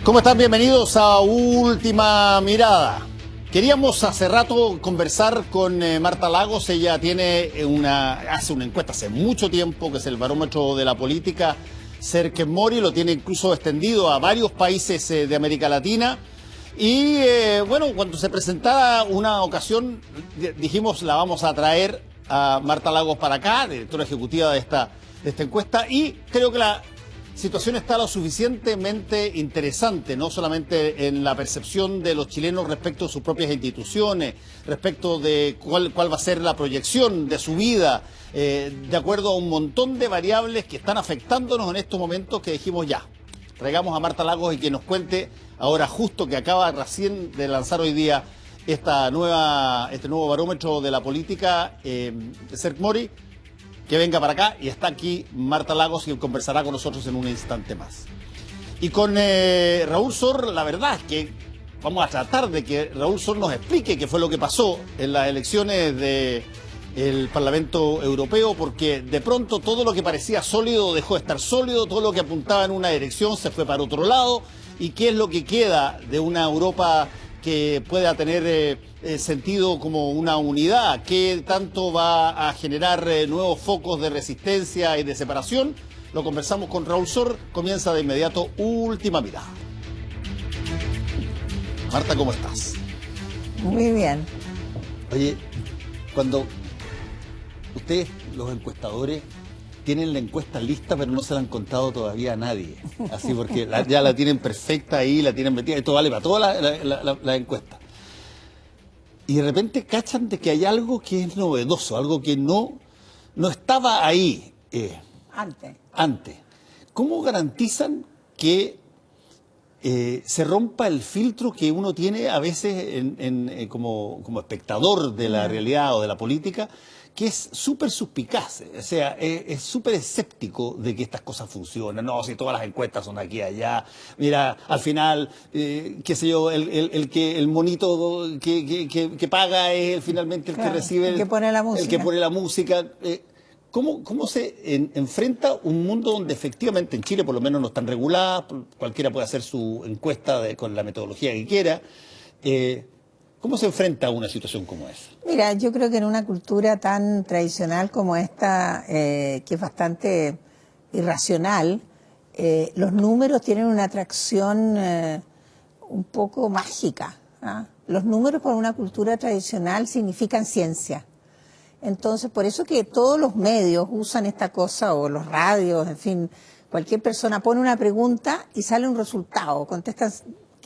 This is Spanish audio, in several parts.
¿Cómo están? Bienvenidos a Última Mirada. Queríamos hace rato conversar con Marta Lagos. Ella hace una encuesta hace mucho tiempo, que es el barómetro de la política Cerquemori, lo tiene incluso extendido a varios países de América Latina. Y cuando se presentaba una ocasión, dijimos la vamos a traer a Marta Lagos para acá, directora ejecutiva de esta encuesta, y creo que la situación está lo suficientemente interesante, no solamente en la percepción de los chilenos respecto a sus propias instituciones, respecto de cuál va a ser la proyección de su vida, de acuerdo a un montón de variables que están afectándonos en estos momentos, que dijimos ya, traigamos a Marta Lagos y que nos cuente ahora, justo que acaba recién de lanzar hoy día este nuevo barómetro de la política Cerquemori, que venga para acá, y está aquí Marta Lagos, y conversará con nosotros en un instante más. Y con Raúl Sor, la verdad es que vamos a tratar de que Raúl Sor nos explique qué fue lo que pasó en las elecciones del Parlamento Europeo, porque de pronto todo lo que parecía sólido dejó de estar sólido, todo lo que apuntaba en una dirección se fue para otro lado, y qué es lo que queda de una Europa que pueda tener sentido como una unidad, qué tanto va a generar nuevos focos de resistencia y de separación. Lo conversamos con Raúl Sor. Comienza de inmediato Última Mirada. Marta, ¿cómo estás? Muy bien. Oye, cuando ustedes, los encuestadores, tienen la encuesta lista, pero no se la han contado todavía a nadie. Así, porque ya la tienen perfecta ahí, la tienen metida. Esto vale para toda la encuesta. Y de repente cachan de que hay algo que es novedoso, algo que no estaba ahí antes. ¿Cómo garantizan que se rompa el filtro que uno tiene a veces como espectador de la realidad o de la política, que es súper suspicaz, o sea, es súper escéptico de que estas cosas funcionan? No, si todas las encuestas son aquí y allá, mira, al final, qué sé yo, el monito que paga es finalmente el que recibe, el que pone la música. El que pone la música. ¿Cómo se enfrenta un mundo donde efectivamente en Chile por lo menos no están reguladas, cualquiera puede hacer su encuesta con la metodología que quiera? ¿Cómo se enfrenta a una situación como esa? Mira, yo creo que en una cultura tan tradicional como esta, que es bastante irracional, los números tienen una atracción un poco mágica, ¿ah? Los números para una cultura tradicional significan ciencia. Entonces, por eso que todos los medios usan esta cosa, o los radios, en fin, cualquier persona pone una pregunta y sale un resultado, contestan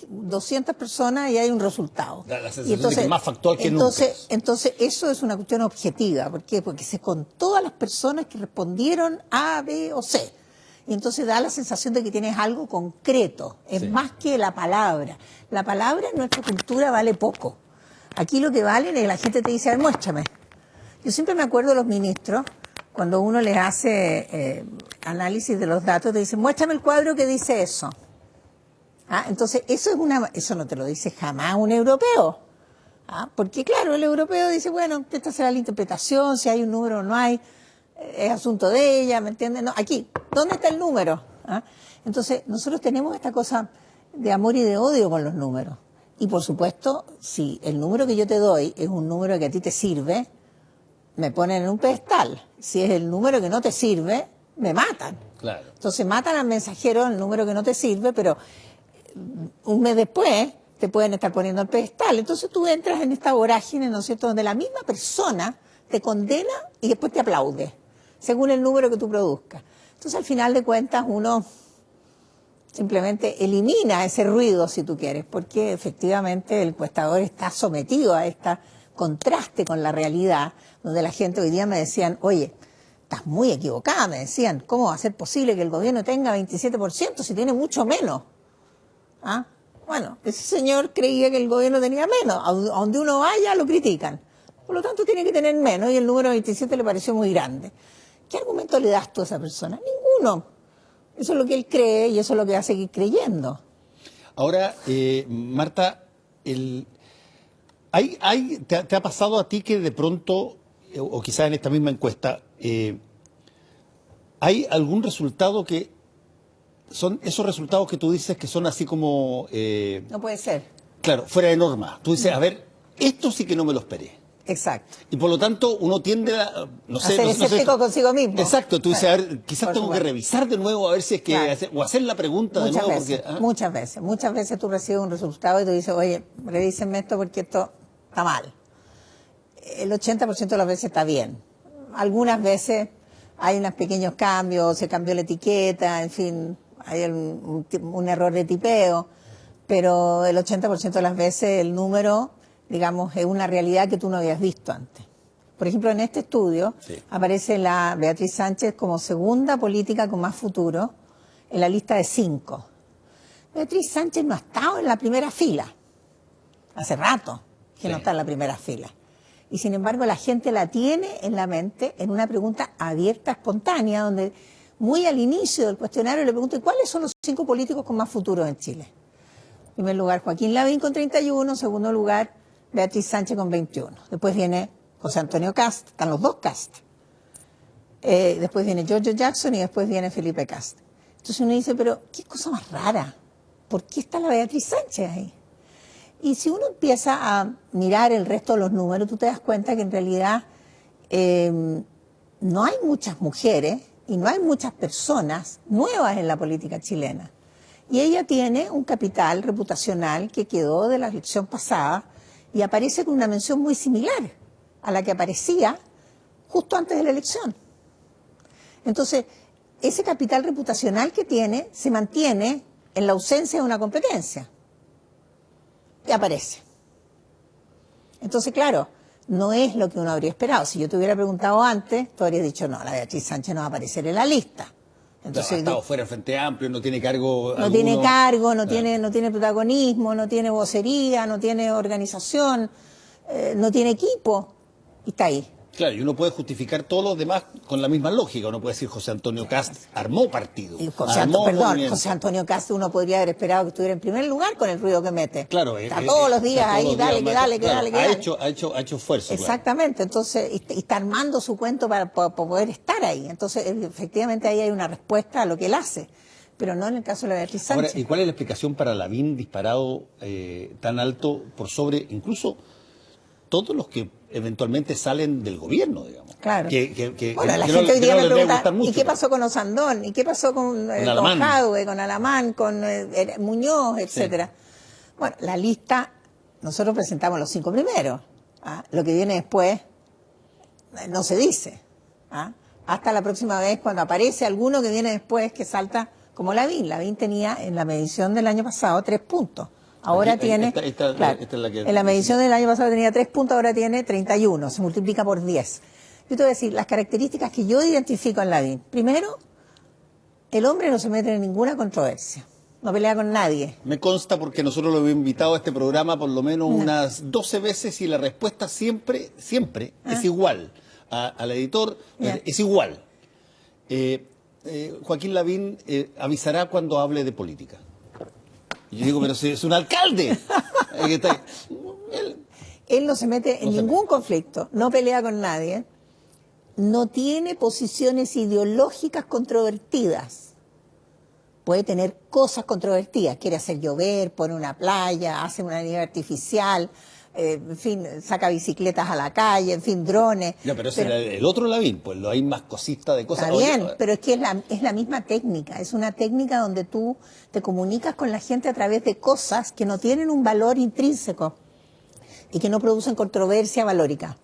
200 personas y hay un resultado. La sensación de que es más factual que nunca. Entonces, eso es una cuestión objetiva. ¿Por qué? Porque se contó a las personas que respondieron A, B o C. Y entonces da la sensación de que tienes algo concreto. Es más que la palabra. La palabra en nuestra cultura vale poco. Aquí lo que vale es que la gente te dice, a ver, muéstrame. Yo siempre me acuerdo de los ministros, cuando uno les hace análisis de los datos, te dicen, muéstrame el cuadro que dice eso. Entonces, eso no te lo dice jamás un europeo. Porque claro, el europeo dice, bueno, esta será la interpretación, si hay un número o no hay, es asunto de ella, ¿me entiendes? No, aquí, ¿dónde está el número? Entonces, nosotros tenemos esta cosa de amor y de odio con los números. Y por supuesto, si el número que yo te doy es un número que a ti te sirve, me ponen en un pedestal. Si es el número que no te sirve, me matan. Claro. Entonces matan al mensajero el número que no te sirve, pero un mes después te pueden estar poniendo el pedestal. Entonces tú entras en esta vorágine, ¿no es cierto?, donde la misma persona te condena y después te aplaude, según el número que tú produzcas. Entonces al final de cuentas uno simplemente elimina ese ruido, si tú quieres, porque efectivamente el encuestador está sometido a este contraste con la realidad, donde la gente hoy día me decían, oye, estás muy equivocada, me decían, ¿cómo va a ser posible que el gobierno tenga 27% si tiene mucho menos? Bueno, ese señor creía que el gobierno tenía menos, a donde uno vaya lo critican, por lo tanto tiene que tener menos, y el número 27 le pareció muy grande. ¿Qué argumento le das tú a esa persona? Ninguno. Eso es lo que él cree y eso es lo que va a seguir creyendo. Ahora, Marta, ¿te ha pasado a ti que de pronto, o quizás en esta misma encuesta, hay algún resultado que son esos resultados que tú dices que son así como... No puede ser. Claro, fuera de norma. Tú dices, a ver, esto sí que no me lo esperé. Exacto. Y por lo tanto, uno tiende a, no sé, ser escéptico consigo mismo. Exacto, tú dices, a ver, quizás tengo que revisar de nuevo a ver si es que, claro, o hacer la pregunta de nuevo. Veces, porque, muchas veces tú recibes un resultado y tú dices, oye, revísenme esto porque esto está mal. El 80% de las veces está bien. Algunas veces hay unos pequeños cambios, se cambió la etiqueta, en fin, hay un error de tipeo, pero el 80% de las veces el número, digamos, es una realidad que tú no habías visto antes. Por ejemplo, en este estudio aparece la Beatriz Sánchez como segunda política con más futuro en la lista de 5. Beatriz Sánchez no ha estado en la primera fila. Hace rato que no está en la primera fila. Y sin embargo la gente la tiene en la mente en una pregunta abierta, espontánea, donde muy al inicio del cuestionario le pregunto, ¿cuáles son los 5 políticos con más futuro en Chile? En primer lugar, Joaquín Lavín con 31, en segundo lugar, Beatriz Sánchez con 21. Después viene José Antonio Kast, están los dos Kast. Después viene Giorgio Jackson y después viene Felipe Kast. Entonces uno dice, pero qué cosa más rara, ¿por qué está la Beatriz Sánchez ahí? Y si uno empieza a mirar el resto de los números, tú te das cuenta que en realidad no hay muchas mujeres y no hay muchas personas nuevas en la política chilena. Y ella tiene un capital reputacional que quedó de la elección pasada y aparece con una mención muy similar a la que aparecía justo antes de la elección. Entonces, ese capital reputacional que tiene se mantiene en la ausencia de una competencia. Y aparece. Entonces, claro, no es lo que uno habría esperado. Si yo te hubiera preguntado antes, tú habrías dicho, no, la Beatriz Sánchez no va a aparecer en la lista. Entonces, ha estado fuera del Frente Amplio, no tiene cargo. No tiene cargo, no tiene protagonismo, no tiene vocería, no tiene organización, no tiene equipo, y está ahí. Claro, y uno puede justificar todos los demás con la misma lógica. Uno puede decir José Antonio Kast armó partido. José Antonio Kast uno podría haber esperado que estuviera en primer lugar con el ruido que mete. Claro, está todos los días ahí, dale. Ha hecho esfuerzo. Exactamente, claro. Entonces, y está armando su cuento para poder estar ahí. Entonces, efectivamente ahí hay una respuesta a lo que él hace, pero no en el caso de la Beatriz Sánchez. Ahora, ¿y cuál es la explicación para Lavín disparado tan alto por sobre incluso todos los que eventualmente salen del gobierno, digamos? Claro. Bueno, la gente hoy día me pregunta, ¿y qué pasó con Osandón? ¿Y qué pasó con Jadwe, con Alamán, con Muñoz, etcétera? Sí. Bueno, la lista, nosotros presentamos los 5 primeros. Lo que viene después no se dice. Hasta la próxima vez cuando aparece alguno que viene después que salta como Lavín. Lavín tenía en la medición del año pasado 3 puntos. Ahora tiene, en la medición del año pasado tenía 3 puntos, ahora tiene 31, se multiplica por 10. Yo te voy a decir, las características que yo identifico en Lavín. Primero, el hombre no se mete en ninguna controversia, no pelea con nadie. Me consta porque nosotros lo hemos invitado a este programa por lo menos unas 12 veces y la respuesta siempre es igual. Al editor es igual. Joaquín Lavín avisará cuando hable de política. Y yo digo, pero si es un alcalde. Él no se mete en ningún conflicto, no pelea con nadie, no tiene posiciones ideológicas controvertidas. Puede tener cosas controvertidas, quiere hacer llover, pone una playa, hace una nieve artificial, en fin, saca bicicletas a la calle, en fin, drones. No, pero ese el otro Lavín, pues lo hay más cosista de cosas. Está bien, pero es que es la misma técnica, es una técnica donde tú te comunicas con la gente a través de cosas que no tienen un valor intrínseco y que no producen controversia valórica.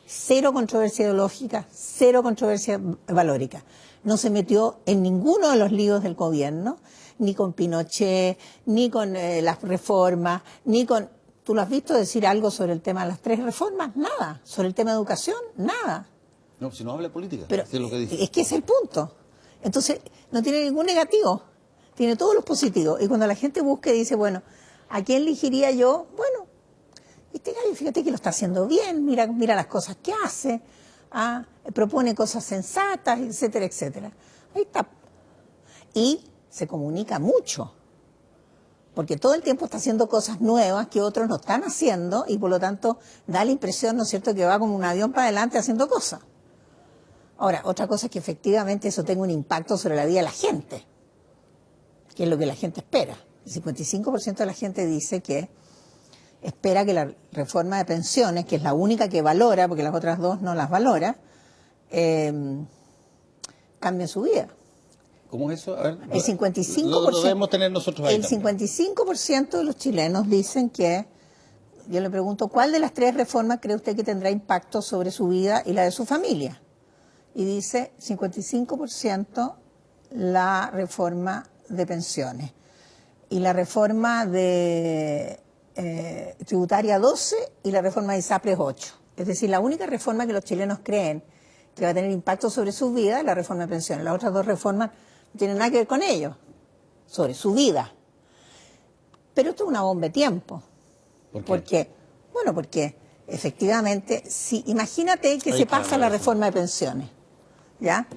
Cero controversia ideológica, cero controversia valórica. No se metió en ninguno de los líos del gobierno, ni con Pinochet, ni con las reformas, ni con... ¿Tú lo has visto decir algo sobre el tema de las 3 reformas? Nada. ¿Sobre el tema de educación? Nada. No, si no habla de política. Pero es lo que dice. Es que es el punto. Entonces, no tiene ningún negativo. Tiene todos los positivos. Y cuando la gente busca y dice, bueno, ¿a quién elegiría yo? Bueno, este gallo, fíjate que lo está haciendo bien, mira las cosas que hace, propone cosas sensatas, etcétera, etcétera. Ahí está. Y se comunica mucho. Porque todo el tiempo está haciendo cosas nuevas que otros no están haciendo y por lo tanto da la impresión, ¿no es cierto?, que va como un avión para adelante haciendo cosas. Ahora, otra cosa es que efectivamente eso tenga un impacto sobre la vida de la gente. que es lo que la gente espera. El 55% de la gente dice que espera que la reforma de pensiones, que es la única que valora, porque las otras dos no las valora, cambie su vida. ¿Cómo es eso? A ver, El 55%, lo debemos tener nosotros ahí el 55% de los chilenos dicen que, yo le pregunto, ¿cuál de las tres reformas cree usted que tendrá impacto sobre su vida y la de su familia? Y dice 55% la reforma de pensiones. Y la reforma de tributaria 12 y la reforma de ISAPRES 8. Es decir, la única reforma que los chilenos creen que va a tener impacto sobre su vida es la reforma de pensiones. Las otras dos reformas no tienen nada que ver con ello, sobre su vida. Pero esto es una bomba de tiempo. ¿Por qué? Porque, bueno, porque efectivamente, si imagínate que se pasa la reforma de pensiones, ¿ya?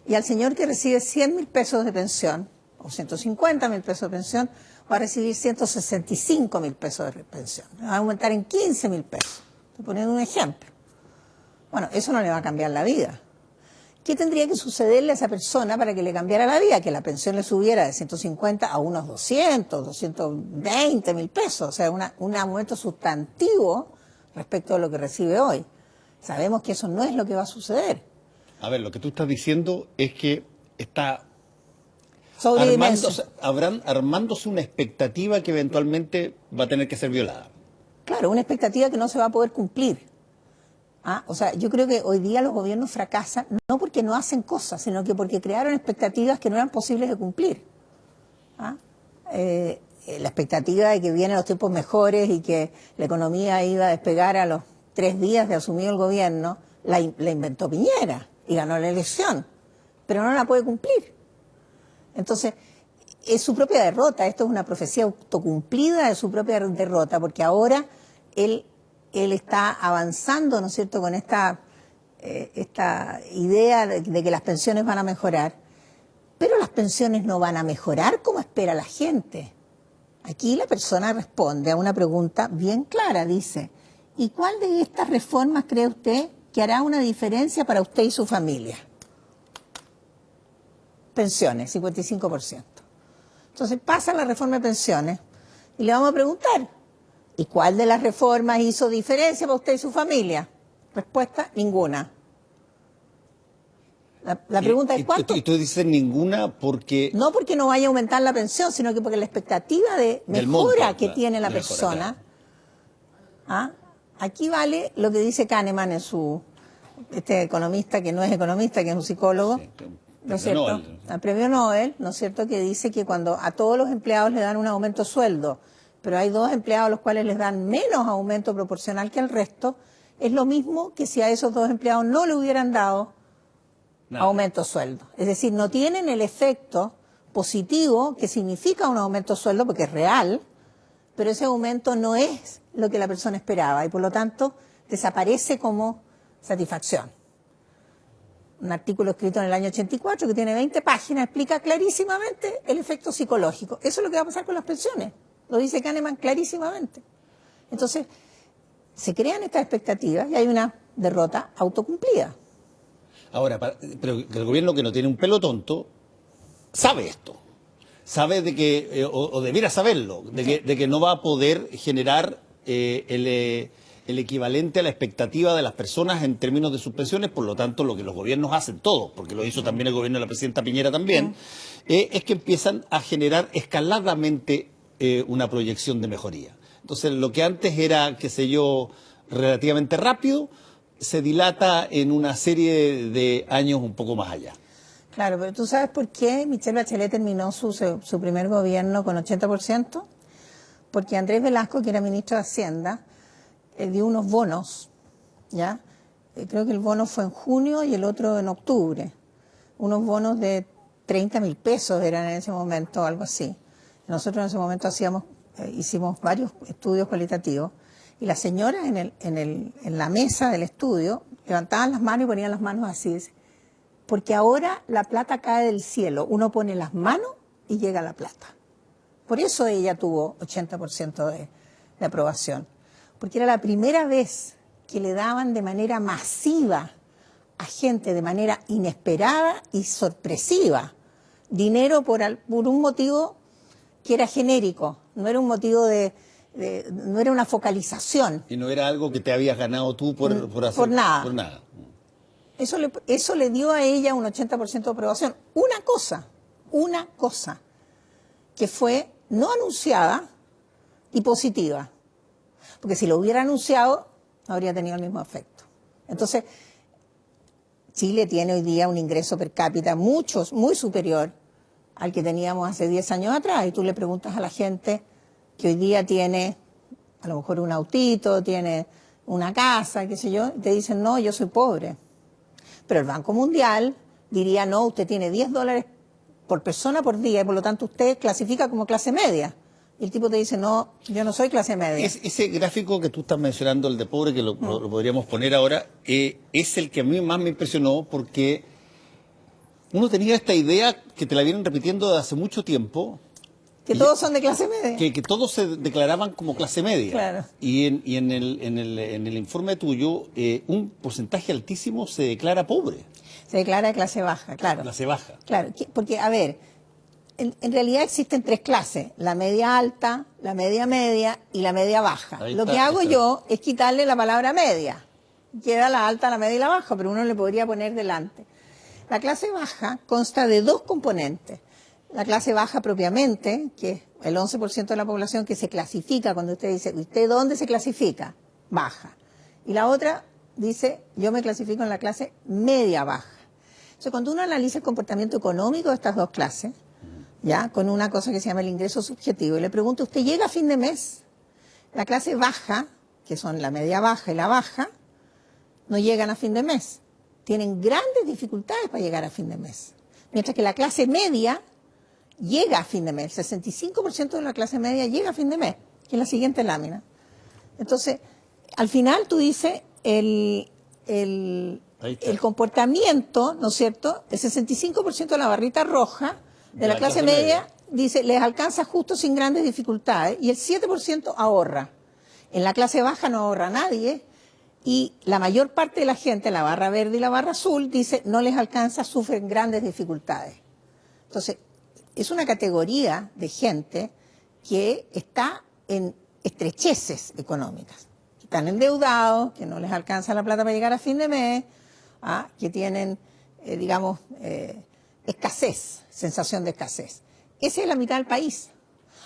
Y al señor que recibe 100.000 pesos de pensión, o 150.000 pesos de pensión, va a recibir 165.000 pesos de pensión. Va a aumentar en 15.000 pesos. Estoy poniendo un ejemplo. Bueno, eso no le va a cambiar la vida. ¿Qué tendría que sucederle a esa persona para que le cambiara la vida? Que la pensión le subiera de 150 a unos 220.000 pesos. O sea, un aumento sustantivo respecto a lo que recibe hoy. Sabemos que eso no es lo que va a suceder. A ver, lo que tú estás diciendo es que está armándose una expectativa que eventualmente va a tener que ser violada. Claro, una expectativa que no se va a poder cumplir. O sea, yo creo que hoy día los gobiernos fracasan no porque no hacen cosas, sino que porque crearon expectativas que no eran posibles de cumplir. La expectativa de que vienen los tiempos mejores y que la economía iba a despegar a los 3 días de asumir el gobierno, la inventó Piñera y ganó la elección, pero no la puede cumplir. Entonces, es su propia derrota. Esto es una profecía autocumplida de su propia derrota, porque ahora él está avanzando, ¿no es cierto?, con esta idea de que las pensiones van a mejorar, pero las pensiones no van a mejorar como espera la gente. Aquí la persona responde a una pregunta bien clara, dice, ¿y cuál de estas reformas cree usted que hará una diferencia para usted y su familia? Pensiones, 55%. Entonces pasa la reforma de pensiones y le vamos a preguntar, ¿y cuál de las reformas hizo diferencia para usted y su familia? Respuesta, ninguna. La pregunta es ¿cuánto? Y tú dices ninguna porque... No porque no vaya a aumentar la pensión, sino que porque la expectativa de mejora que tiene la persona... Claro. Aquí vale lo que dice Kahneman en este economista que no es economista, que es un psicólogo, sí, ¿no es cierto? El premio Nobel, ¿no es cierto?, que dice que cuando a todos los empleados les dan un aumento de sueldo, pero hay 2 empleados a los cuales les dan menos aumento proporcional que al resto, es lo mismo que si a esos 2 empleados no le hubieran dado aumento de sueldo. Es decir, no tienen el efecto positivo que significa un aumento de sueldo, porque es real, pero ese aumento no es lo que la persona esperaba y por lo tanto desaparece como satisfacción. Un artículo escrito en el año 84 que tiene 20 páginas explica clarísimamente el efecto psicológico. Eso es lo que va a pasar con las pensiones. Lo dice Kahneman clarísimamente. Entonces, se crean estas expectativas y hay una derrota autocumplida. Ahora, pero el gobierno, que no tiene un pelo tonto, sabe esto. Sabe de que, o debiera saberlo, de que no va a poder generar el equivalente a la expectativa de las personas en términos de sus pensiones. Por lo tanto, lo que los gobiernos hacen todos, porque lo hizo también el gobierno de la presidenta Piñera también, es que empiezan a generar escaladamente una proyección de mejoría. Entonces, lo que antes era, qué sé yo, relativamente rápido, se dilata en una serie de años un poco más allá. Claro, pero ¿tú sabes por qué Michelle Bachelet terminó su primer gobierno con 80%? Porque Andrés Velasco, que era ministro de Hacienda, dio unos bonos, ¿ya? Creo que el bono fue en junio y el otro en octubre. Unos bonos de 30.000 pesos eran en ese momento, algo así. Nosotros en ese momento hicimos varios estudios cualitativos y las señoras en la mesa del estudio levantaban las manos y ponían las manos así. Porque ahora la plata cae del cielo. Uno pone las manos y llega la plata. Por eso ella tuvo 80% de aprobación. Porque era la primera vez que le daban de manera masiva a gente, de manera inesperada y sorpresiva, dinero por un motivo que era genérico, no era un motivo no era una focalización. Y no era algo que te habías ganado tú por hacer. Por nada. Por nada. Eso le dio a ella un 80% de aprobación. Una cosa, que fue no anunciada y positiva. Porque si lo hubiera anunciado, no habría tenido el mismo efecto. Entonces, Chile tiene hoy día un ingreso per cápita muy superior al que teníamos hace 10 años atrás. Y tú le preguntas a la gente que hoy día tiene a lo mejor un autito, tiene una casa, qué sé yo, y te dicen, no, yo soy pobre. Pero el Banco Mundial diría, no, usted tiene $10 por persona por día y por lo tanto usted clasifica como clase media. Y el tipo te dice, no, yo no soy clase media. Ese gráfico que tú estás mencionando, el de pobre, que lo podríamos poner ahora, es el que a mí más me impresionó porque uno tenía esta idea que te la vienen repitiendo desde hace mucho tiempo. Que todos son de clase media. Que todos se declaraban como clase media. Claro. Y en el informe tuyo, un porcentaje altísimo se declara pobre. Se declara de clase baja, claro. Clase baja. Claro, porque, a ver, en realidad existen 3 clases, la media alta, la media media y la media baja. Lo que hago yo es quitarle la palabra media. Queda la alta, la media y la baja, pero uno le podría poner delante. La clase baja consta de 2 componentes. La clase baja propiamente, que es el 11% de la población que se clasifica, cuando usted dice, ¿usted dónde se clasifica? Baja. Y la otra dice, yo me clasifico en la clase media baja. Entonces, cuando uno analiza el comportamiento económico de estas 2 clases, ya con una cosa que se llama el ingreso subjetivo, y le pregunto, ¿usted llega a fin de mes? La clase baja, que son la media baja y la baja, no llegan a fin de mes. Tienen grandes dificultades para llegar a fin de mes. Mientras que la clase media llega a fin de mes. El 65% de la clase media llega a fin de mes, que es la siguiente lámina. Entonces, al final tú dices el comportamiento, ¿no es cierto? El 65% de la barrita roja de la clase media dice, les alcanza justo sin grandes dificultades, y el 7% ahorra. En la clase baja no ahorra nadie, y la mayor parte de la gente, la barra verde y la barra azul, dice, no les alcanza, sufren grandes dificultades. Entonces, es una categoría de gente que está en estrecheces económicas, que están endeudados, que no les alcanza la plata para llegar a fin de mes, que tienen, escasez, sensación de escasez. Esa es la mitad del país.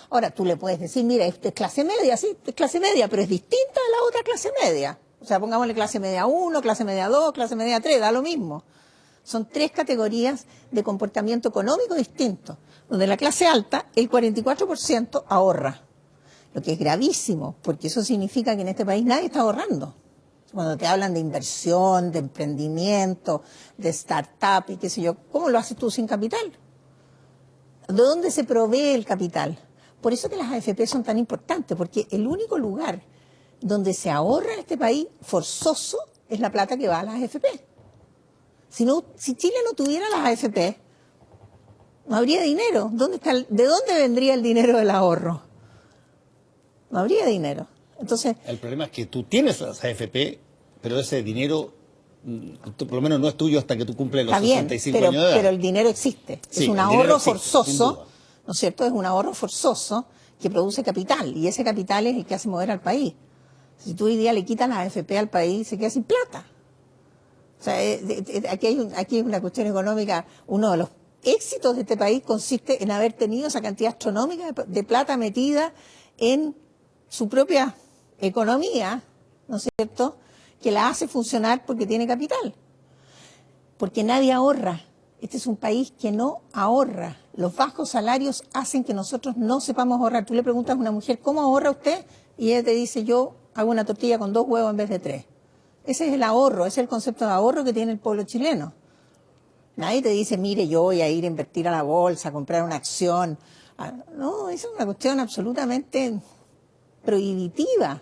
Ahora, tú le puedes decir, mira, esto es clase media, sí, es clase media, pero es distinta de la otra clase media. O sea, pongámosle clase media 1, clase media 2, clase media 3, da lo mismo. Son 3 categorías de comportamiento económico distintos, donde la clase alta, el 44% ahorra, lo que es gravísimo, porque eso significa que en este país nadie está ahorrando. Cuando te hablan de inversión, de emprendimiento, de startup y qué sé yo, ¿cómo lo haces tú sin capital? ¿De dónde se provee el capital? Por eso que las AFP son tan importantes, porque el único lugar donde se ahorra en este país forzoso es la plata que va a las AFP. Si Chile no tuviera las AFP, no habría dinero. ¿De dónde vendría el dinero del ahorro? No habría dinero. Entonces, el problema es que tú tienes las AFP, pero ese dinero, por lo menos no es tuyo hasta que tú cumples los 65 años de edad. Pero el dinero existe. Sí, es un ahorro forzoso, ¿no es cierto? Es un ahorro forzoso que produce capital, y ese capital es el que hace mover al país. Si tú hoy día le quitas las AFP al país, se queda sin plata. O sea, aquí hay una cuestión económica. Uno de los éxitos de este país consiste en haber tenido esa cantidad astronómica de plata metida en su propia economía, ¿no es cierto?, que la hace funcionar porque tiene capital. Porque nadie ahorra. Este es un país que no ahorra. Los bajos salarios hacen que nosotros no sepamos ahorrar. Tú le preguntas a una mujer, ¿cómo ahorra usted? Y ella te dice, yo hago una tortilla con 2 huevos en vez de 3. Ese es el ahorro, ese es el concepto de ahorro que tiene el pueblo chileno. Nadie te dice, mire, yo voy a ir a invertir a la bolsa, a comprar una acción. No, esa es una cuestión absolutamente prohibitiva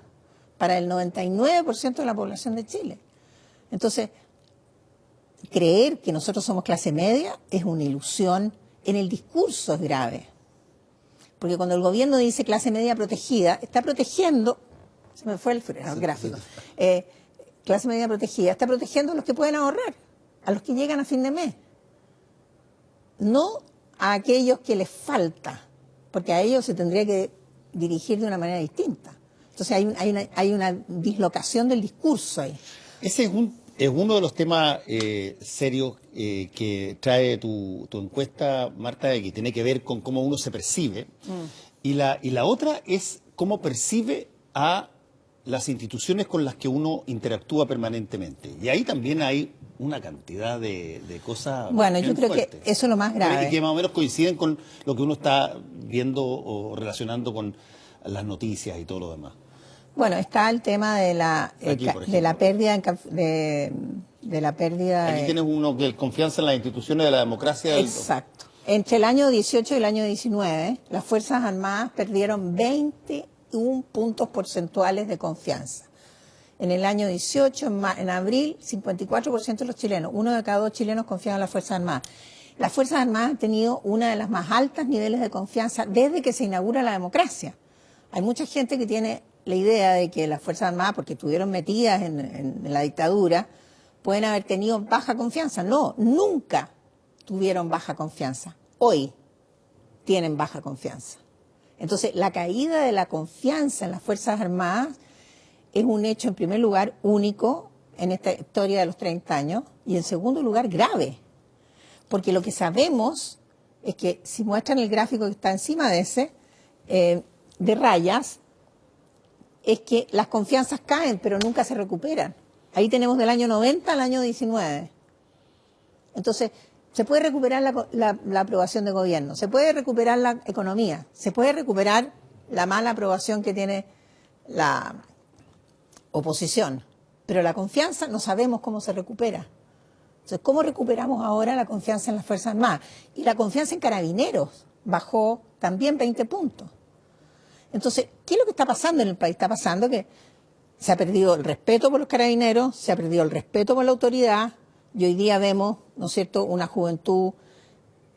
para el 99% de la población de Chile. Entonces, creer que nosotros somos clase media es una ilusión. En el discurso es grave. Porque cuando el gobierno dice clase media protegida, está protegiendo, se me fue el gráfico, clase media protegida, está protegiendo a los que pueden ahorrar, a los que llegan a fin de mes, no a aquellos que les falta porque a ellos se tendría que dirigir de una manera distinta. Entonces hay una dislocación del discurso ahí. Ese es uno de los temas serios que trae tu encuesta, Marta, que tiene que ver con cómo uno se percibe. Y la otra es cómo percibe a las instituciones con las que uno interactúa permanentemente. Y ahí también hay una cantidad de cosas. Bueno, yo creo fuertes, que eso es lo más grave. Y que más o menos coinciden con lo que uno está viendo o relacionando con las noticias y todo lo demás. Bueno, está el tema de la pérdida Aquí tienes uno que confianza en las instituciones de la democracia. Exacto. Entre el año 18 y el año 19, las Fuerzas Armadas perdieron 21 puntos porcentuales de confianza. En el año 18, en abril, 54% de los chilenos, 1 de cada 2 chilenos confiaban en las Fuerzas Armadas. Las Fuerzas Armadas han tenido una de las más altas niveles de confianza desde que se inaugura la democracia. Hay mucha gente que tiene la idea de que las Fuerzas Armadas, porque estuvieron metidas en la dictadura, pueden haber tenido baja confianza. No, nunca tuvieron baja confianza. Hoy tienen baja confianza. Entonces, la caída de la confianza en las Fuerzas Armadas es un hecho, en primer lugar, único en esta historia de los 30 años y, en segundo lugar, grave. Porque lo que sabemos es que, si muestran el gráfico que está encima de ese, de rayas, es que las confianzas caen, pero nunca se recuperan. Ahí tenemos del año 90 al año 19. Entonces, se puede recuperar la aprobación de gobierno, se puede recuperar la economía, se puede recuperar la mala aprobación que tiene la oposición, pero la confianza no sabemos cómo se recupera. Entonces, ¿cómo recuperamos ahora la confianza en las Fuerzas Armadas? Y la confianza en Carabineros bajó también 20 puntos. Entonces, ¿qué es lo que está pasando en el país? Está pasando que se ha perdido el respeto por los carabineros, se ha perdido el respeto por la autoridad, y hoy día vemos, ¿no es cierto?, una juventud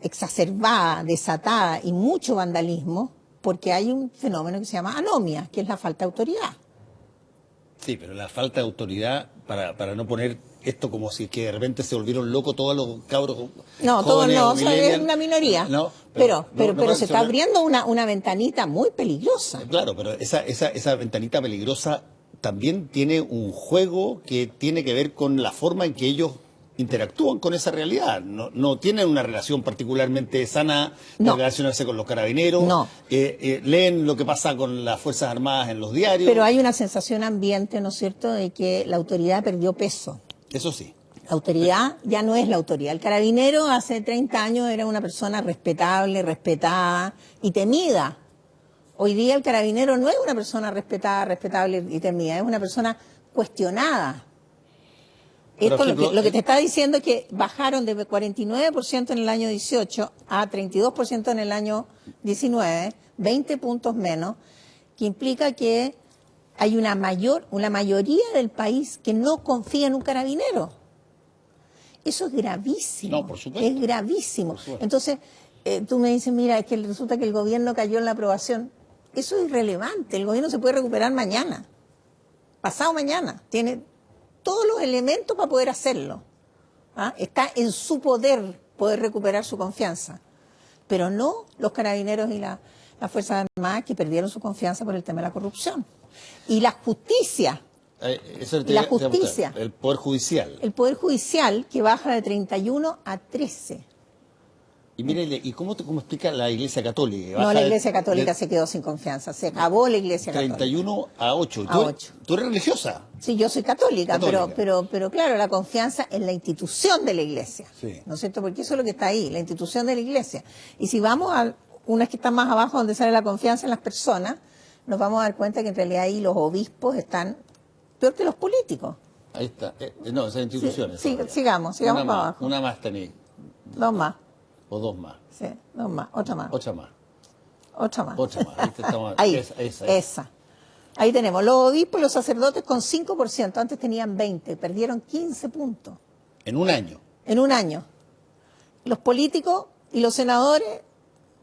exacerbada, desatada y mucho vandalismo, porque hay un fenómeno que se llama anomia, que es la falta de autoridad. Sí, pero la falta de autoridad, para no poner esto como si que de repente se volvieron locos todos los cabros. No, todos no, es una minoría. No, pero se está abriendo una ventanita muy peligrosa. Claro, pero esa ventanita peligrosa también tiene un juego que tiene que ver con la forma en que ellos interactúan con esa realidad. No tienen una relación particularmente sana de relacionarse con los carabineros. No. Leen lo que pasa con las Fuerzas Armadas en los diarios. Pero hay una sensación ambiente, ¿no es cierto?, de que la autoridad perdió peso. Eso sí. La autoridad ya no es la autoridad. El carabinero hace 30 años era una persona respetable, respetada y temida. Hoy día el carabinero no es una persona respetada, respetable y temida, es una persona cuestionada. Esto lo que te está diciendo es que bajaron de 49% en el año 18 a 32% en el año 19, 20 puntos menos, que implica que hay una mayoría del país que no confía en un carabinero. Eso es gravísimo. No, por supuesto. Es gravísimo. Entonces, tú me dices, mira, es que resulta que el gobierno cayó en la aprobación. Eso es irrelevante. El gobierno se puede recuperar mañana, pasado mañana. Tiene todos los elementos para poder hacerlo. Está en su poder recuperar su confianza. Pero no los carabineros y las Fuerzas Armadas, que perdieron su confianza por el tema de la corrupción. Y la justicia. El Poder Judicial. El Poder Judicial, que baja de 31 a 13. Y mire, ¿y cómo explica la Iglesia Católica? No, la Iglesia Católica se quedó sin confianza. Se acabó la Iglesia Católica. 31 a 8. ¿Tú eres religiosa? Sí, yo soy católica. Pero claro, la confianza en la institución de la Iglesia. Sí. ¿No es cierto? Porque eso es lo que está ahí, la institución de la Iglesia. Y si vamos a unas que están más abajo, donde sale la confianza en las personas, nos vamos a dar cuenta que en realidad ahí los obispos están peor que los políticos. Ahí está. No, esas instituciones. Sí, sigamos para abajo. Una más tenéis. Dos más. O dos más. Sí, dos más. Otra más. Otra más. Ahí, esa. Ahí tenemos los obispos y los sacerdotes con 5%. Antes tenían 20, perdieron 15 puntos. En un año. En un año. Los políticos y los senadores,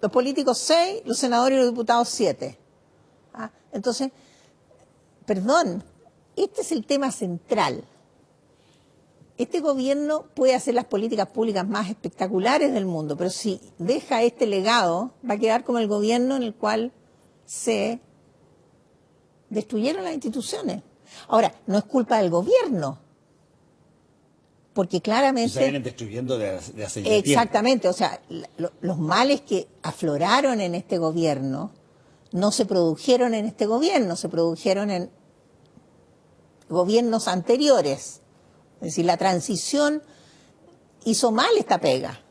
los políticos 6, los senadores y los diputados 7. Entonces, perdón, este es el tema central. este gobierno puede hacer las políticas públicas más espectaculares del mundo, pero si deja este legado, va a quedar como el gobierno en el cual se destruyeron las instituciones. Ahora, no es culpa del gobierno, porque claramente... Se vienen destruyendo de hace ya exactamente, tiempo. O sea, los males que afloraron en este gobierno no se produjeron en este gobierno, se produjeron en gobiernos anteriores. Es decir, la transición hizo mal esta pega.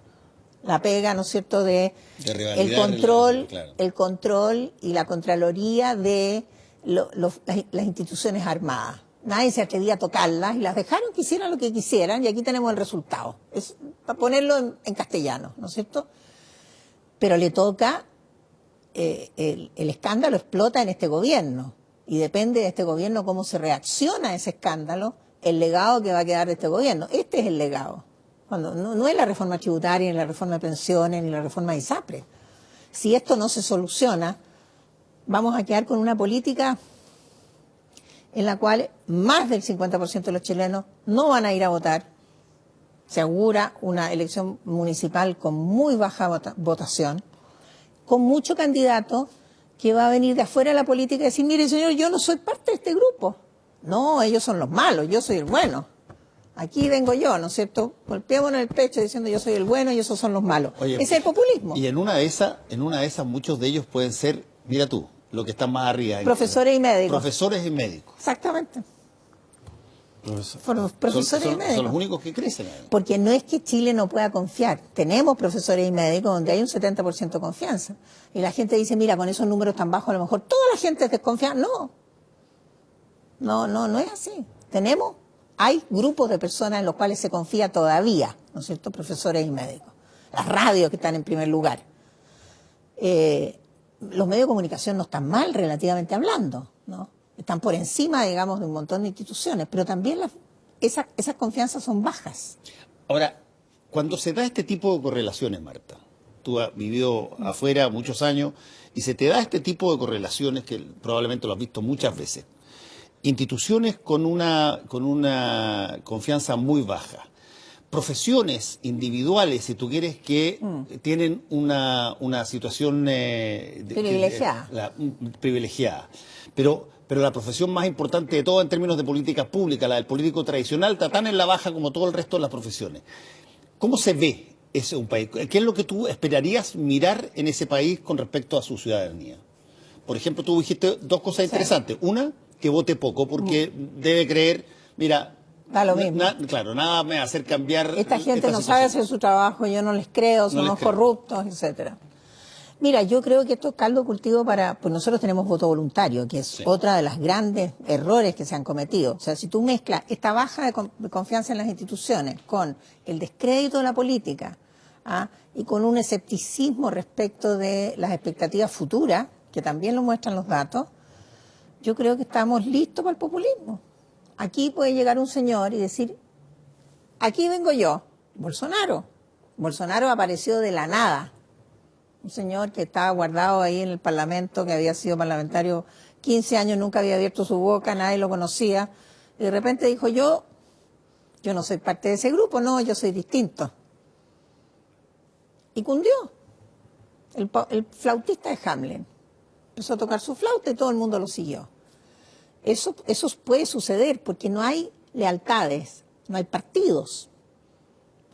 La pega, ¿no es cierto?, de el control y la contraloría de las instituciones armadas. Nadie se atrevía a tocarlas y las dejaron que hicieran lo que quisieran y aquí tenemos el resultado. Es para ponerlo en castellano, ¿no es cierto? Pero le toca, el escándalo explota en este gobierno y depende de este gobierno cómo se reacciona a ese escándalo, el legado que va a quedar de este gobierno. Este es el legado. Cuando no es la reforma tributaria, ni la reforma de pensiones, ni la reforma de ISAPRE. Si esto no se soluciona, vamos a quedar con una política en la cual más del 50% de los chilenos no van a ir a votar. Se augura una elección municipal con muy baja votación, con mucho candidato que va a venir de afuera de la política y decir, mire señor, yo no soy parte de este grupo. No, ellos son los malos, yo soy el bueno. Aquí vengo yo, ¿no es cierto? Golpeémonos en el pecho diciendo yo soy el bueno y esos son los malos. Oye, ese es el populismo. Y en una de esas muchos de ellos pueden ser, mira tú, lo que están más arriba. Profesores y médicos. Profesores y médicos. Exactamente. Profesores y médicos. Son los únicos que crecen. Porque no es que Chile no pueda confiar. Tenemos profesores y médicos donde hay un 70% de confianza. Y la gente dice, mira, con esos números tan bajos a lo mejor toda la gente es desconfiada. No. No es así. Hay grupos de personas en los cuales se confía todavía, ¿no es cierto? Profesores y médicos. Las radios que están en primer lugar. Los medios de comunicación no están mal relativamente hablando, ¿no? Están por encima, digamos, de un montón de instituciones, pero también esas confianzas son bajas. Ahora, cuando se da este tipo de correlaciones, Marta, tú has vivido afuera muchos años y se te da este tipo de correlaciones que probablemente lo has visto muchas veces. Instituciones con una confianza muy baja. Profesiones individuales, si tú quieres, que tienen una situación privilegiada. Pero la profesión más importante de todo en términos de políticas públicas, la del político tradicional, está tan en la baja como todo el resto de las profesiones. ¿Cómo se ve ese un país? ¿Qué es lo que tú esperarías mirar en ese país con respecto a su ciudadanía? Por ejemplo, tú dijiste dos cosas interesantes. Una, que vote poco, porque debe creer, mira... Da lo mismo. Claro, nada me va a hacer cambiar... Esta gente no sabe hacer su trabajo, yo no les creo, son unos corruptos, etcétera. Mira, yo creo que esto es caldo cultivo pues nosotros tenemos voto voluntario, que es otra de las grandes errores que se han cometido. O sea, si tú mezclas esta baja de confianza en las instituciones con el descrédito de la política, y con un escepticismo respecto de las expectativas futuras, que también lo muestran los datos, yo creo que estamos listos para el populismo. Aquí puede llegar un señor y decir, aquí vengo yo, Bolsonaro. Bolsonaro apareció de la nada. Un señor que estaba guardado ahí en el Parlamento, que había sido parlamentario 15 años, nunca había abierto su boca, nadie lo conocía. Y de repente dijo, yo no soy parte de ese grupo, no, yo soy distinto. Y cundió. El flautista de Hamelin empezó a tocar su flauta y todo el mundo lo siguió. Eso puede suceder porque no hay lealtades, no hay partidos.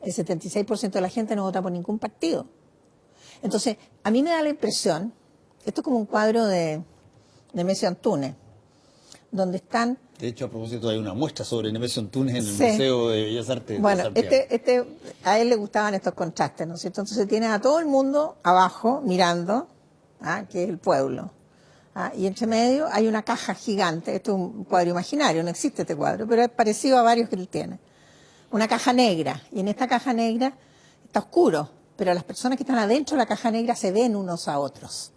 El 76% de la gente no vota por ningún partido. Entonces, a mí me da la impresión, esto es como un cuadro de Nemesio Antunes, donde están... De hecho, a propósito, hay una muestra sobre Nemesio Antunes en el Museo de Bellas Artes de Santiago. A él le gustaban estos contrastes, ¿no es cierto? Entonces tienes a todo el mundo abajo mirando, que es el pueblo. Y entre medio hay una caja gigante, esto es un cuadro imaginario, no existe este cuadro, pero es parecido a varios que él tiene. Una caja negra, y en esta caja negra está oscuro, pero las personas que están adentro de la caja negra se ven unos a otros.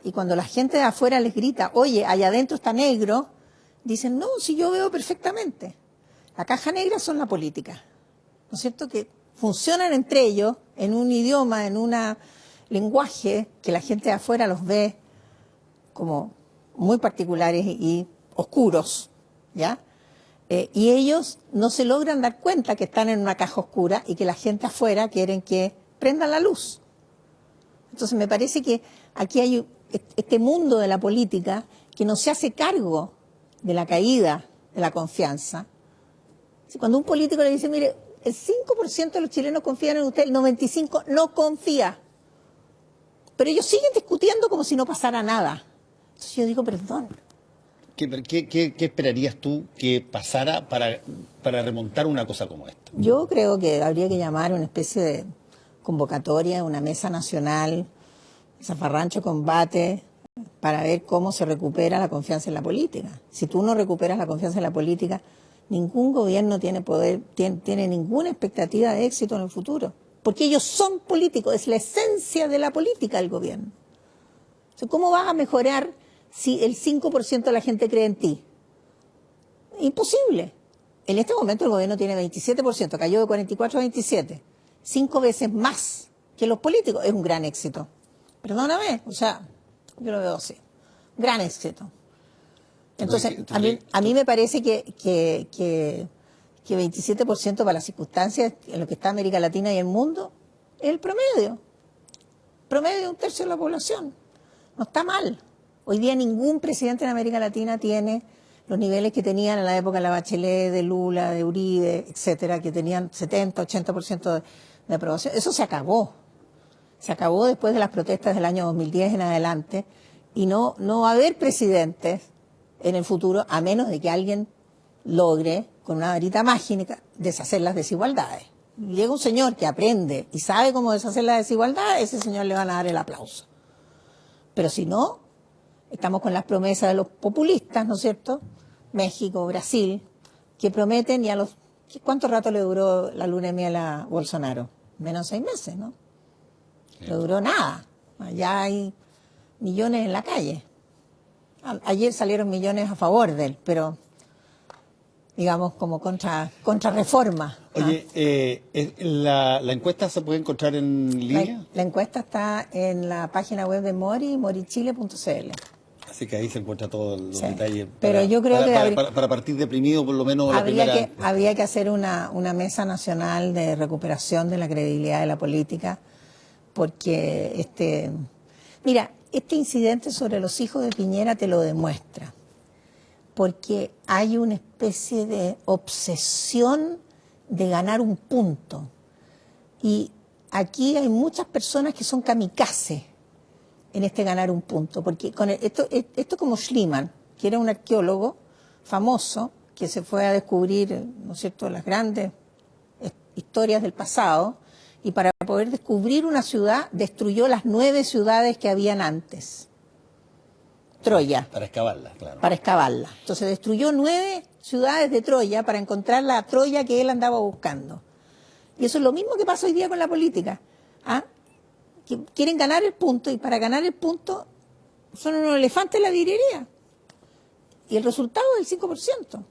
Y cuando la gente de afuera les grita, oye, allá adentro está negro, dicen, no, si yo veo perfectamente. La caja negra son la política, ¿no es cierto? Que funcionan entre ellos en un idioma, en un lenguaje que la gente de afuera los ve como muy particulares y oscuros, ¿ya? Y ellos no se logran dar cuenta que están en una caja oscura y que la gente afuera quieren que prendan la luz. Entonces me parece que aquí hay este mundo de la política que no se hace cargo de la caída de la confianza. Cuando un político le dice, mire, el 5% de los chilenos confían en usted, el 95% no confía. Pero ellos siguen discutiendo como si no pasara nada. Entonces yo digo, perdón. ¿Qué esperarías tú que pasara para remontar una cosa como esta? Yo creo que habría que llamar una especie de convocatoria, una mesa nacional, zafarrancho combate, para ver cómo se recupera la confianza en la política. Si tú no recuperas la confianza en la política, ningún gobierno tiene poder, tiene ninguna expectativa de éxito en el futuro. Porque ellos son políticos, es la esencia de la política del gobierno. Entonces, ¿cómo vas a mejorar si el 5% de la gente cree en ti? Imposible. En este momento el gobierno tiene 27%, cayó de 44 a 27, 5 veces más que los políticos. Es un gran éxito. Perdóname, o sea, yo lo veo así. Gran éxito. Entonces, a mí me parece que 27% para las circunstancias en lo que está América Latina y el mundo es el promedio. Promedio de 1/3 de la población. No está mal. Hoy día ningún presidente en América Latina tiene los niveles que tenían en la época de la Bachelet, de Lula, de Uribe, etcétera, que tenían 70, 80% de aprobación. Eso se acabó. Se acabó después de las protestas del año 2010 en adelante, y no va a haber presidentes en el futuro a menos de que alguien logre con una varita mágica deshacer las desigualdades. Llega un señor que aprende y sabe cómo deshacer las desigualdades, a ese señor le van a dar el aplauso. Pero si no, estamos con las promesas de los populistas, ¿no es cierto? México, Brasil, que prometen, y ¿cuánto rato le duró la luna de miel a Bolsonaro? Menos 6 meses, ¿no? No duró nada. Allá hay millones en la calle. Ayer salieron millones a favor de él, pero digamos como contra reforma. Oye, ¿la encuesta se puede encontrar en línea? La encuesta está en la página web de Mori, morichile.cl. Así que ahí se encuentra todos los detalles. Pero yo creo que para partir deprimido, por lo menos habría que hacer una mesa nacional de recuperación de la credibilidad de la política, porque este incidente sobre los hijos de Piñera te lo demuestra, porque hay una especie de obsesión de ganar un punto, y aquí hay muchas personas que son kamikaze en este ganar un punto, porque esto como Schliemann, que era un arqueólogo famoso que se fue a descubrir, ¿no es cierto?, las grandes historias del pasado, y para poder descubrir una ciudad destruyó las 9 ciudades que habían antes. Troya. Para excavarla, claro. Para excavarla. Entonces destruyó 9 ciudades de Troya para encontrar la Troya que él andaba buscando. Y eso es lo mismo que pasa hoy día con la política. Que quieren ganar el punto, y para ganar el punto son unos elefantes en la vidriería. Y el resultado es el 5%.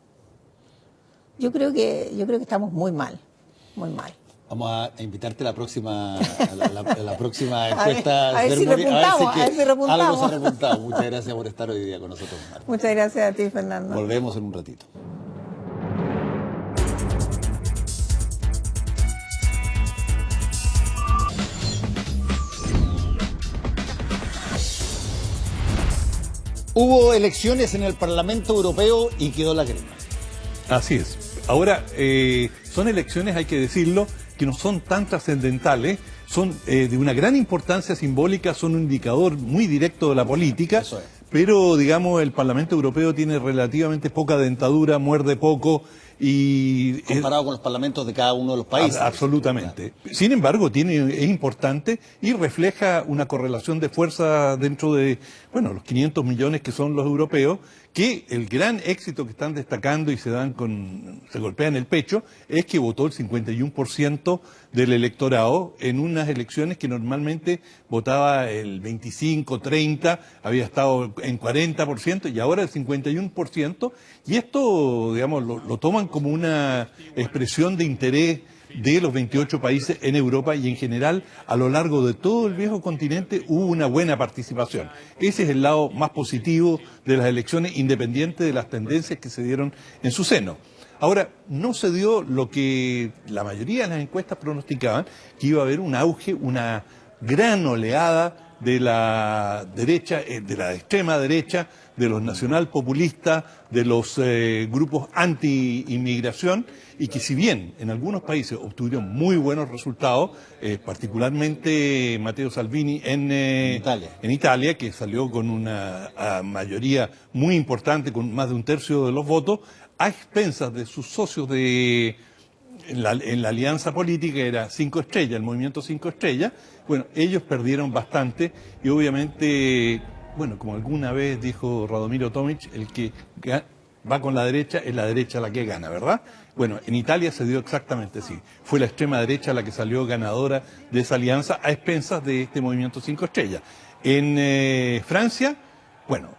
Yo creo que estamos muy mal, muy mal. Vamos a invitarte a la próxima encuesta. A ver si repuntamos. Algo se ha repuntado. Muchas gracias por estar hoy día con nosotros, Marta. Muchas gracias a ti, Fernando. Volvemos en un ratito. Hubo elecciones en el Parlamento Europeo y quedó la crema. Así es. Ahora, son elecciones, hay que decirlo, que no son tan trascendentales, son de una gran importancia simbólica, son un indicador muy directo de la política, pero digamos el Parlamento Europeo tiene relativamente poca dentadura, muerde poco y... Comparado con los parlamentos de cada uno de los países. Absolutamente. Sin embargo, es importante y refleja una correlación de fuerza dentro de, los 500 millones que son los europeos, que el gran éxito que están destacando y se golpean el pecho es que votó el 51% del electorado en unas elecciones que normalmente votaba el 25, 30, había estado en 40% y ahora el 51%, y esto, digamos, lo toman como una expresión de interés de los 28 países en Europa, y en general a lo largo de todo el viejo continente hubo una buena participación. Ese es el lado más positivo de las elecciones, independiente de las tendencias que se dieron en su seno. Ahora, no se dio lo que la mayoría de las encuestas pronosticaban, que iba a haber un auge, una gran oleada de la derecha, de la extrema derecha, de los nacionalpopulistas, de los grupos anti-inmigración, y que si bien en algunos países obtuvieron muy buenos resultados, particularmente Matteo Salvini en Italia, que salió con una mayoría muy importante, con más de un tercio de los votos, a expensas de sus socios en la alianza política, era 5 estrellas, el movimiento 5 estrellas. Bueno, ellos perdieron bastante y obviamente, bueno, como alguna vez dijo Radomiro Tomic, el que va con la derecha es la derecha la que gana, ¿verdad? Bueno, en Italia se dio exactamente así. Fue la extrema derecha la que salió ganadora de esa alianza a expensas de este movimiento 5 estrellas. En Francia, bueno,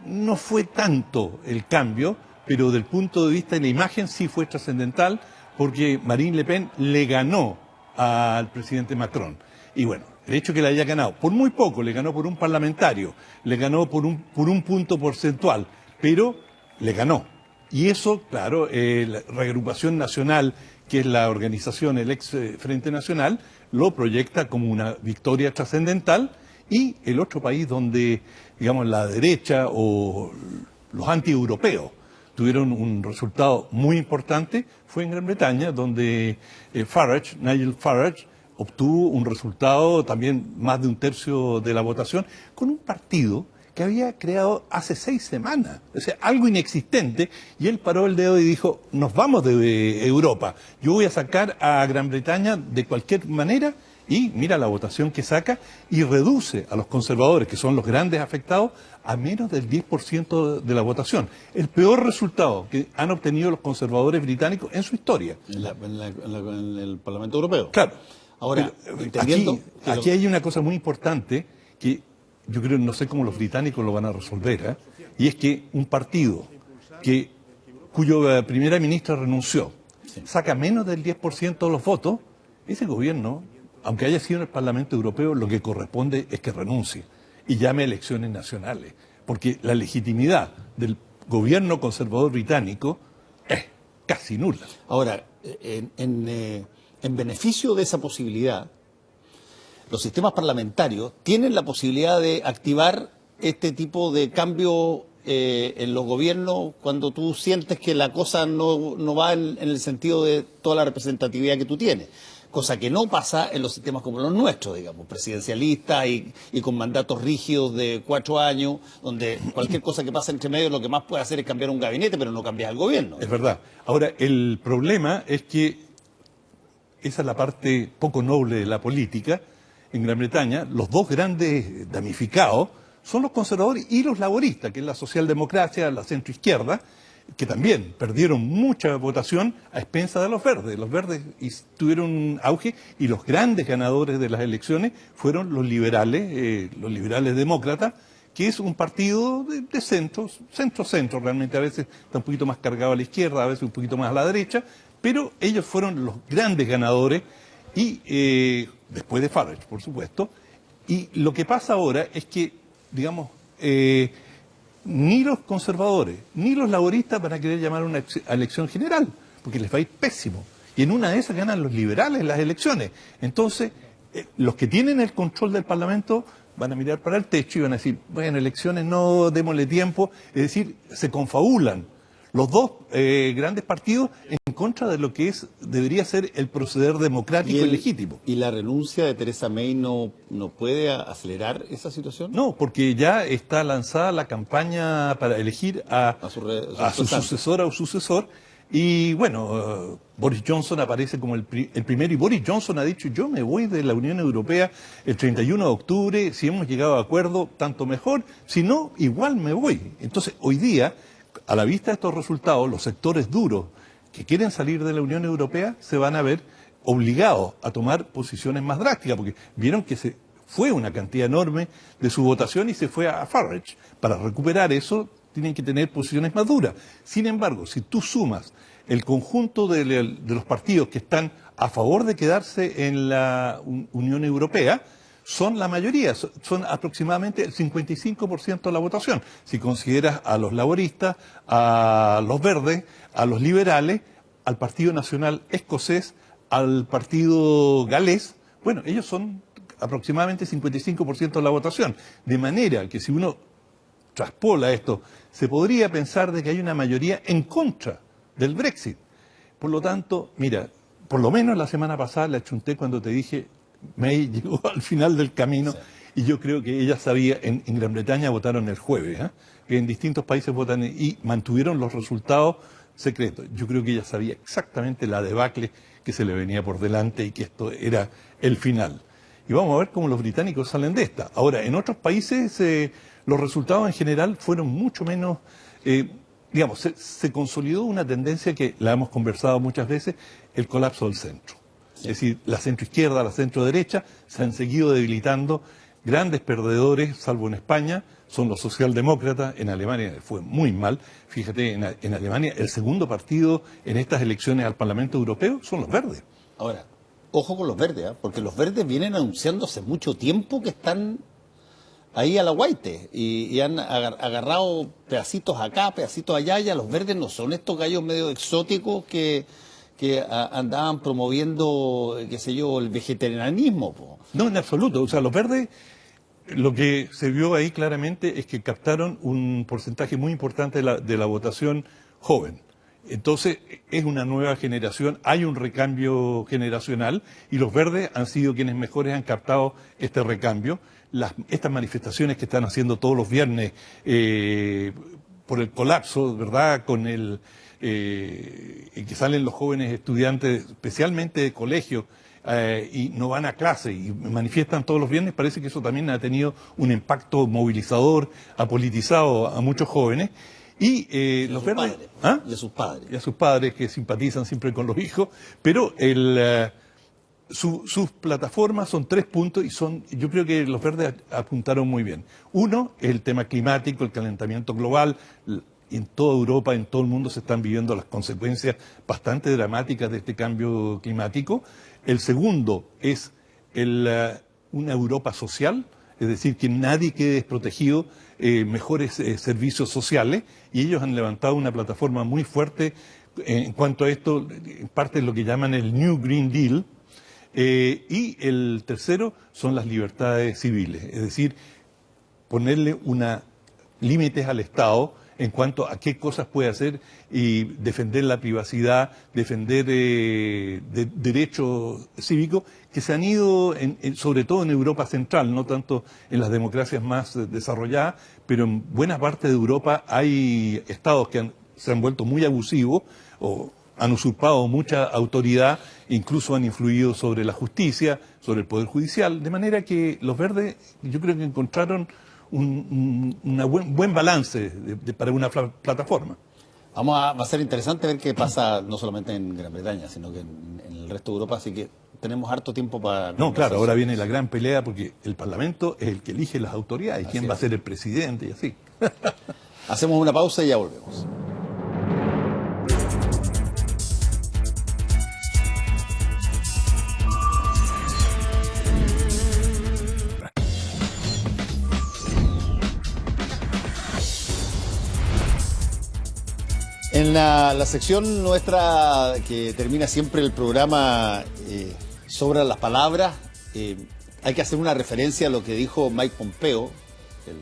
no fue tanto el cambio, pero del punto de vista de la imagen sí fue trascendental, porque Marine Le Pen le ganó al presidente Macron. Y bueno, el hecho que le haya ganado, por muy poco, le ganó por un parlamentario, le ganó por un punto porcentual, pero le ganó. Y eso, claro, la Reagrupación Nacional, que es la organización, el ex Frente Nacional, lo proyecta como una victoria trascendental. Y el otro país donde, digamos, la derecha o los anti-europeos tuvieron un resultado muy importante fue en Gran Bretaña, donde Nigel Farage, obtuvo un resultado también más de un tercio de la votación, con un partido que había creado hace 6 semanas, o sea, algo inexistente, y él paró el dedo y dijo, nos vamos de Europa, yo voy a sacar a Gran Bretaña de cualquier manera, y mira la votación que saca, y reduce a los conservadores, que son los grandes afectados, a menos del 10% de la votación. El peor resultado que han obtenido los conservadores británicos en su historia. En el Parlamento Europeo. Claro. Ahora, entendiendo aquí hay una cosa muy importante que yo creo, no sé cómo los británicos lo van a resolver, y es que un partido cuya primera ministra renunció, saca menos del 10% de los votos, ese gobierno, aunque haya sido en el Parlamento Europeo, lo que corresponde es que renuncie y llame a elecciones nacionales, porque la legitimidad del gobierno conservador británico es casi nula. Ahora, en beneficio de esa posibilidad, los sistemas parlamentarios tienen la posibilidad de activar este tipo de cambio en los gobiernos cuando tú sientes que la cosa no va en el sentido de toda la representatividad que tú tienes. Cosa que no pasa en los sistemas como los nuestros, digamos, presidencialistas y con mandatos rígidos de 4 años, donde cualquier cosa que pasa entre medio lo que más puede hacer es cambiar un gabinete, pero no cambiar el gobierno. Es verdad. Ahora, el problema es que esa es la parte poco noble de la política. En Gran Bretaña, los dos grandes damnificados son los conservadores y los laboristas, que es la socialdemocracia, la centroizquierda, que también perdieron mucha votación a expensas de los verdes. Los verdes tuvieron un auge y los grandes ganadores de las elecciones fueron los liberales demócratas, que es un partido de centro, realmente a veces está un poquito más cargado a la izquierda, a veces un poquito más a la derecha, pero ellos fueron los grandes ganadores y después de Farage, por supuesto. Y lo que pasa ahora es que, digamos, ni los conservadores, ni los laboristas van a querer llamar a una elección general, porque les va a ir pésimo. Y en una de esas ganan los liberales las elecciones. Entonces, los que tienen el control del Parlamento van a mirar para el techo y van a decir, bueno, elecciones no, démosle tiempo. Es decir, se confabulan los dos grandes partidos en contra de lo que debería ser el proceder democrático y legítimo. ¿Y la renuncia de Theresa May no puede acelerar esa situación? No, porque ya está lanzada la campaña para elegir a su sucesora o sucesor. Y bueno, Boris Johnson aparece como el primero, y Boris Johnson ha dicho, yo me voy de la Unión Europea el 31 de octubre, si hemos llegado a acuerdo, tanto mejor, si no, igual me voy. Entonces, hoy día, a la vista de estos resultados, los sectores duros que quieren salir de la Unión Europea se van a ver obligados a tomar posiciones más drásticas, porque vieron que se fue una cantidad enorme de su votación y se fue a Farage. Para recuperar eso tienen que tener posiciones más duras. Sin embargo, si tú sumas el conjunto de los partidos que están a favor de quedarse en la Unión Europea, son la mayoría, son aproximadamente el 55% de la votación. Si consideras a los laboristas, a los verdes, a los liberales, al Partido Nacional Escocés, al Partido Galés, bueno, ellos son aproximadamente 55% de la votación. De manera que si uno traspola esto, se podría pensar de que hay una mayoría en contra del Brexit. Por lo tanto, mira, por lo menos la semana pasada la chunté cuando te dije, May llegó al final del camino, sí. Y yo creo que ella sabía, en Gran Bretaña votaron el jueves, que en distintos países votan y mantuvieron los resultados secretos. Yo creo que ella sabía exactamente la debacle que se le venía por delante y que esto era el final. Y vamos a ver cómo los británicos salen de esta. Ahora, en otros países los resultados en general fueron mucho menos, digamos, se consolidó una tendencia que la hemos conversado muchas veces, el colapso del centro. Sí. Es decir, la centroizquierda, la centroderecha se han seguido debilitando. Grandes perdedores, salvo en España, son los socialdemócratas. En Alemania fue muy mal. Fíjate, en Alemania el segundo partido en estas elecciones al Parlamento Europeo son los verdes. Ahora, ojo con los verdes, porque los verdes vienen anunciando hace mucho tiempo que están ahí a la guaite y han agarrado pedacitos acá, pedacitos allá. Ya los verdes no son estos gallos medio exóticos que andaban promoviendo, qué sé yo, el vegetarianismo. No, en absoluto. O sea, los verdes, lo que se vio ahí claramente es que captaron un porcentaje muy importante de la votación joven. Entonces, es una nueva generación, hay un recambio generacional y los verdes han sido quienes mejores han captado este recambio. Estas manifestaciones que están haciendo todos los viernes por el colapso, ¿verdad?, con el que salen los jóvenes estudiantes, especialmente de colegio, y no van a clase y manifiestan todos los viernes, parece que eso también ha tenido un impacto movilizador, ha politizado a muchos jóvenes. Y los verdes, ¿ah? Y a sus padres. Y a sus padres que simpatizan siempre con los hijos, pero sus plataformas son 3 puntos y yo creo que los verdes apuntaron muy bien. Uno, el tema climático, el calentamiento global. En toda Europa, en todo el mundo se están viviendo las consecuencias bastante dramáticas de este cambio climático. El segundo es una Europa social, es decir, que nadie quede desprotegido, mejores servicios sociales, y ellos han levantado una plataforma muy fuerte en cuanto a esto, en parte de lo que llaman el New Green Deal, y el tercero son las libertades civiles, es decir, ponerle límites al Estado en cuanto a qué cosas puede hacer y defender la privacidad, defender derechos cívicos que se han ido, sobre todo en Europa Central, no tanto en las democracias más desarrolladas, pero en buena parte de Europa hay estados que se han vuelto muy abusivos o han usurpado mucha autoridad, incluso han influido sobre la justicia, sobre el Poder Judicial, de manera que los verdes yo creo que encontraron un buen balance para una plataforma. Va a ser interesante ver qué pasa no solamente en Gran Bretaña, sino que en el resto de Europa, así que tenemos harto tiempo para... No, claro, ahora viene la gran pelea porque el Parlamento es el que elige las autoridades, quién va a ser el presidente y así. Hacemos una pausa y ya volvemos. En la sección nuestra que termina siempre el programa sobran las palabras, hay que hacer una referencia a lo que dijo Mike Pompeo, el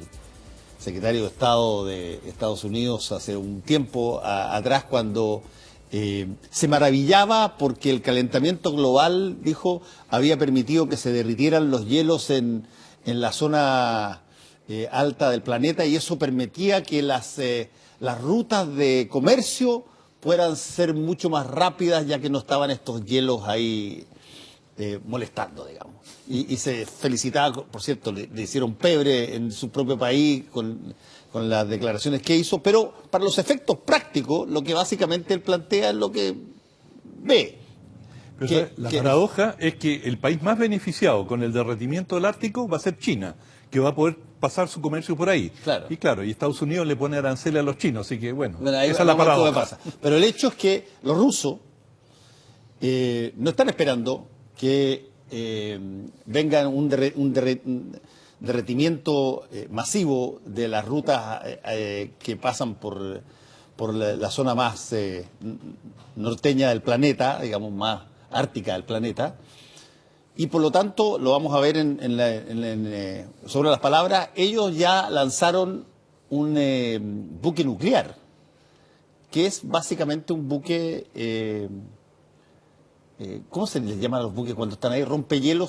secretario de Estado de Estados Unidos, hace un tiempo atrás, cuando se maravillaba porque el calentamiento global, dijo, había permitido que se derritieran los hielos en la zona alta del planeta, y eso permitía que las rutas de comercio puedan ser mucho más rápidas, ya que no estaban estos hielos ahí molestando, digamos. Y se felicitaba, por cierto, le hicieron pebre en su propio país con las declaraciones que hizo, pero para los efectos prácticos, lo que básicamente él plantea es lo que ve. Pero la paradoja es que el país más beneficiado con el derretimiento del Ártico va a ser China, que va a poder pasar su comercio por ahí. Claro. Y Estados Unidos le pone aranceles a los chinos, así que bueno ahí esa es la paradoja. Pero el hecho es que los rusos no están esperando que venga un derretimiento masivo de las rutas que pasan por la zona más norteña del planeta, digamos más ártica del planeta, y por lo tanto lo vamos a ver sobre las palabras. Ellos ya lanzaron un buque nuclear, que es básicamente un buque, ¿cómo se les llama a los buques cuando están ahí? Un rompehielo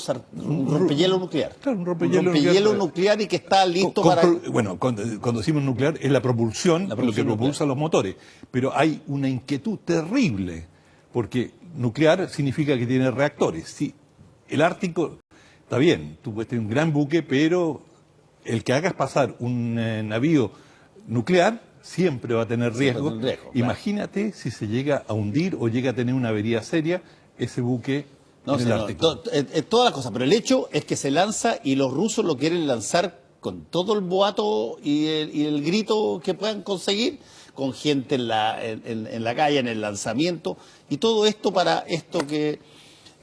nuclear. Claro, un rompehielo nuclear y que está listo para... Bueno, cuando decimos nuclear es la propulsión lo que propulsa los motores. Pero hay una inquietud terrible, porque nuclear significa que tiene reactores. Sí, el Ártico, está bien, tú puedes tener un gran buque, pero el que hagas pasar un navío nuclear siempre va a tener riesgo. Imagínate si se llega a hundir o llega a tener una avería seria ese buque en el Ártico. Toda la cosa, pero el hecho es que se lanza y los rusos lo quieren lanzar con todo el boato y el grito que puedan conseguir, con gente en la calle, en el lanzamiento, y todo esto para esto que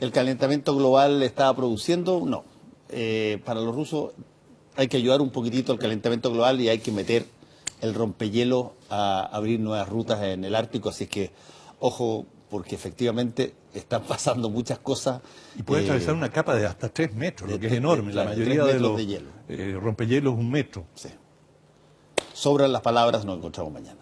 el calentamiento global estaba produciendo. No, para los rusos hay que ayudar un poquitito al calentamiento global y hay que meter el rompehielo a abrir nuevas rutas en el Ártico, así que ojo, porque efectivamente están pasando muchas cosas. Y puede atravesar una capa de hasta 3 metros, lo que es enorme. La mayoría de los rompehielos es 1 metro. Sí. Sobran las palabras, nos encontramos mañana.